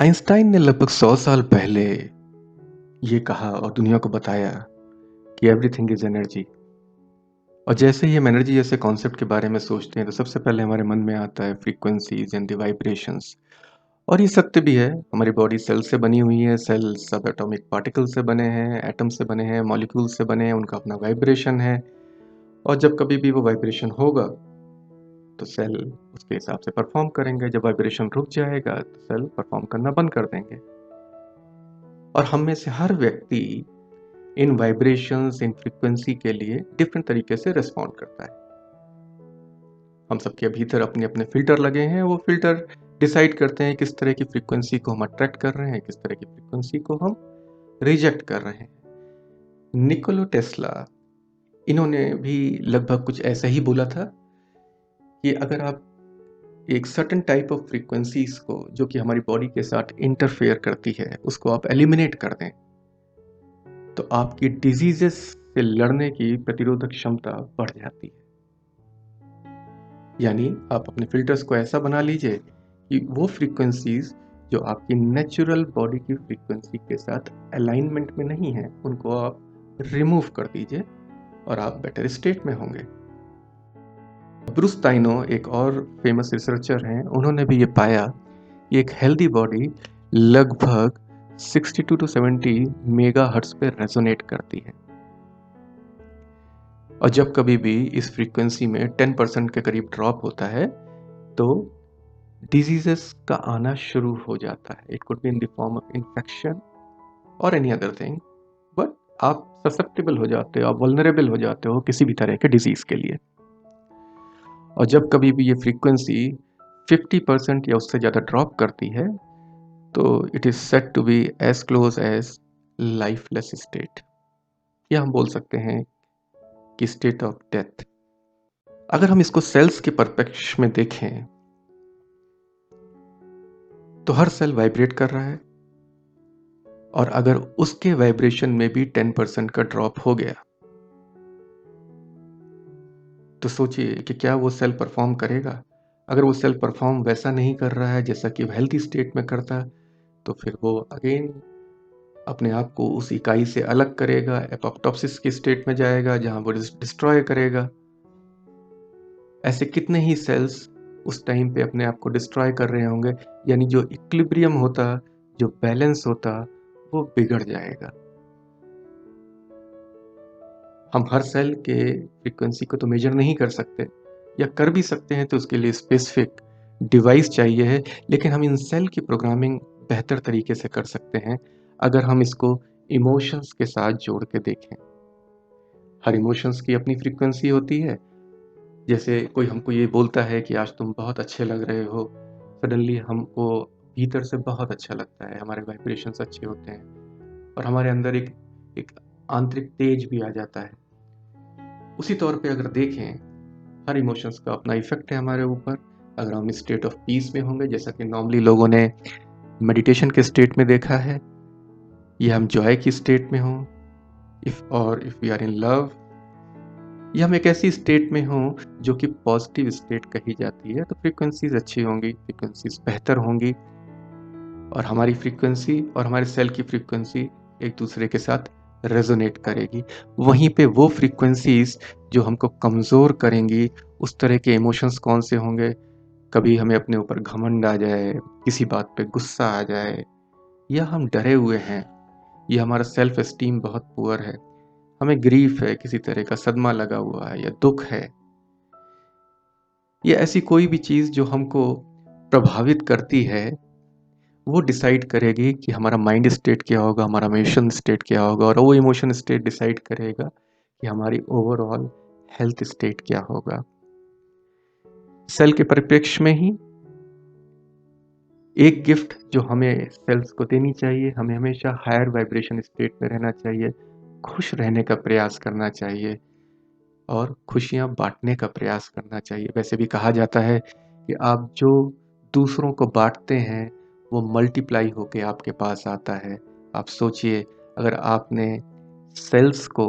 Einstein ने लगभग 100 साल पहले ये कहा और दुनिया को बताया कि एवरीथिंग इज एनर्जी। और जैसे ही हम एनर्जी जैसे कॉन्सेप्ट के बारे में सोचते हैं तो सबसे पहले हमारे मन में आता है फ्रीक्वेंसीज एंड द वाइब्रेशंस। और ये सत्य भी है। हमारी बॉडी सेल से बनी हुई है। सेल सब एटॉमिक पार्टिकल से बने हैं, एटम से बने हैं, मॉलिक्यूल से बने हैं। उनका अपना वाइब्रेशन है। और जब कभी भी वो वाइब्रेशन होगा तो सेल उसके हिसाब से परफॉर्म करेंगे। जब वाइब्रेशन रुक जाएगा तो सेल परफॉर्म करना बंद कर देंगे। और हम में से हर व्यक्ति इन वाइब्रेशंस, इन फ्रीक्वेंसी के लिए डिफरेंट तरीके से रिस्पॉन्ड करता है। हम सबके भीतर अपने अपने फिल्टर लगे हैं। वो फिल्टर डिसाइड करते हैं किस तरह की फ्रीक्वेंसी को हम अट्रैक्ट कर रहे हैं, किस तरह की फ्रीक्वेंसी को हम रिजेक्ट कर रहे हैं। निकोला टेस्ला, इन्होंने भी लगभग कुछ ऐसा ही बोला था कि अगर आप एक सर्टेन टाइप ऑफ फ्रीक्वेंसीज को जो कि हमारी बॉडी के साथ इंटरफेयर करती है उसको आप एलिमिनेट कर दें तो आपकी डिजीजेस से लड़ने की प्रतिरोधक क्षमता बढ़ जाती है। यानी आप अपने फिल्टर्स को ऐसा बना लीजिए कि वो फ्रीक्वेंसीज जो आपकी नेचुरल बॉडी की फ्रीक्वेंसी के साथ अलाइनमेंट में नहीं है उनको आप रिमूव कर दीजिए और आप बेटर स्टेट में होंगे। ब्रूस ताइनो एक और फेमस रिसर्चर हैं। उन्होंने भी ये पाया कि एक हेल्दी बॉडी लगभग 62 टू 70 मेगा हर्ट्ज पे रेजोनेट करती है। और जब कभी भी इस फ्रीक्वेंसी में 10% के करीब ड्रॉप होता है तो डिजीजेस का आना शुरू हो जाता है। It could be in the form of infection और एनी अदर थिंग, बट आप ससेप्टेबल हो जाते हो, आप वल्नरेबल हो जाते हो किसी भी तरह के डिजीज के लिए। और जब कभी भी ये फ्रीक्वेंसी 50% या उससे ज़्यादा ड्रॉप करती है तो it is said to be as close as lifeless state, या हम बोल सकते हैं कि स्टेट ऑफ डेथ। अगर हम इसको सेल्स के परपेक्ष में देखें तो हर सेल वाइब्रेट कर रहा है। और अगर उसके वाइब्रेशन में भी 10% का ड्रॉप हो गया तो सोचिए कि क्या वो सेल परफॉर्म करेगा। अगर वो सेल परफॉर्म वैसा नहीं कर रहा है जैसा कि हेल्थी स्टेट में करता तो फिर वो अगेन अपने आप को उस इकाई से अलग करेगा, एपोप्टोसिस की स्टेट में जाएगा जहां वो डिस्ट्रॉय करेगा। ऐसे कितने ही सेल्स उस टाइम पे अपने आप को डिस्ट्रॉय कर रहे होंगे। यानी जो इक्विलिब्रियम होता, जो बैलेंस होता, वो बिगड़ जाएगा। हम हर सेल के फ्रीक्वेंसी को तो मेजर नहीं कर सकते, या कर भी सकते हैं तो उसके लिए स्पेसिफिक डिवाइस चाहिए है। लेकिन हम इन सेल की प्रोग्रामिंग बेहतर तरीके से कर सकते हैं अगर हम इसको इमोशंस के साथ जोड़ के देखें। हर इमोशंस की अपनी फ्रीक्वेंसी होती है। जैसे कोई हमको ये बोलता है कि आज तुम बहुत अच्छे लग रहे हो, सडनली हमको भीतर से बहुत अच्छा लगता है, हमारे वाइब्रेशंस अच्छे होते हैं और हमारे अंदर एक एक आंतरिक तेज भी आ जाता है। उसी तौर पे अगर देखें, हर इमोशंस का अपना इफेक्ट है हमारे ऊपर। अगर हम स्टेट ऑफ पीस में होंगे जैसा कि नॉर्मली लोगों ने मेडिटेशन के स्टेट में देखा है, या हम जॉय की स्टेट में हों, if we are in love, या हम एक ऐसी स्टेट में हों जो कि पॉजिटिव स्टेट कही जाती है, तो फ्रीक्वेंसीज अच्छी होंगी, फ्रीक्वेंसीज बेहतर होंगी और हमारी फ्रीक्वेंसी और हमारे सेल की फ्रीक्वेंसी एक दूसरे के साथ रेजोनेट करेगी। वहीं पे वो फ्रीक्वेंसीज जो हमको कमज़ोर करेंगी, उस तरह के इमोशंस कौन से होंगे। कभी हमें अपने ऊपर घमंड आ जाए, किसी बात पे गुस्सा आ जाए, या हम डरे हुए हैं, या हमारा सेल्फ एस्टीम बहुत पुअर है, हमें ग्रीफ है, किसी तरह का सदमा लगा हुआ है या दुख है, या ऐसी कोई भी चीज़ जो हमको प्रभावित करती है, वो डिसाइड करेगी कि हमारा माइंड स्टेट क्या होगा, हमारा इमोशन स्टेट क्या होगा, और वो इमोशन स्टेट डिसाइड करेगा कि हमारी ओवरऑल हेल्थ स्टेट क्या होगा। सेल के परिप्रेक्ष्य में ही एक गिफ्ट जो हमें सेल्स को देनी चाहिए, हमें हमेशा हायर वाइब्रेशन स्टेट में रहना चाहिए, खुश रहने का प्रयास करना चाहिए और खुशियाँ बांटने का प्रयास करना चाहिए। वैसे भी कहा जाता है कि आप जो दूसरों को बांटते हैं वो मल्टीप्लाई होके आपके पास आता है। आप सोचिए, अगर आपने सेल्स को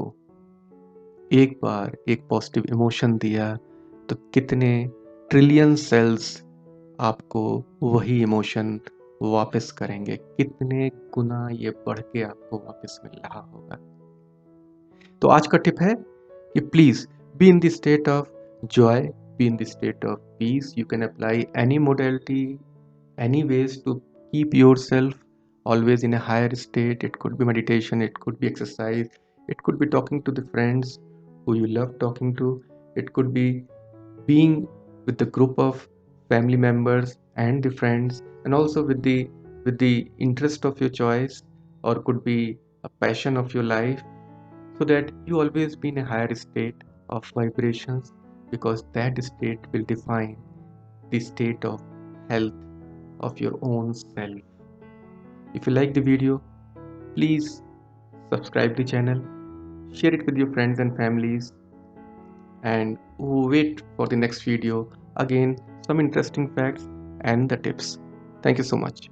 एक बार एक पॉजिटिव इमोशन दिया तो कितने ट्रिलियन सेल्स आपको वही इमोशन, वापस करेंगे, कितने गुना ये बढ़ के आपको वापस मिल रहा होगा। तो आज का टिप है कि please be in the state of Joy, be in the state of peace. You can apply any modality, any ways to keep yourself always in a higher state. It could be meditation, it could be exercise, it could be talking to the friends who you love talking to, it could be being with the group of family members and the friends, and also with the interest of your choice, or could be a passion of your life, so that you always be in a higher state of vibrations, because that state will define the state of health of your own self. If you like the video, please subscribe the channel, share it with your friends and families, and wait for the next video. Again, some interesting facts and the tips. Thank you so much.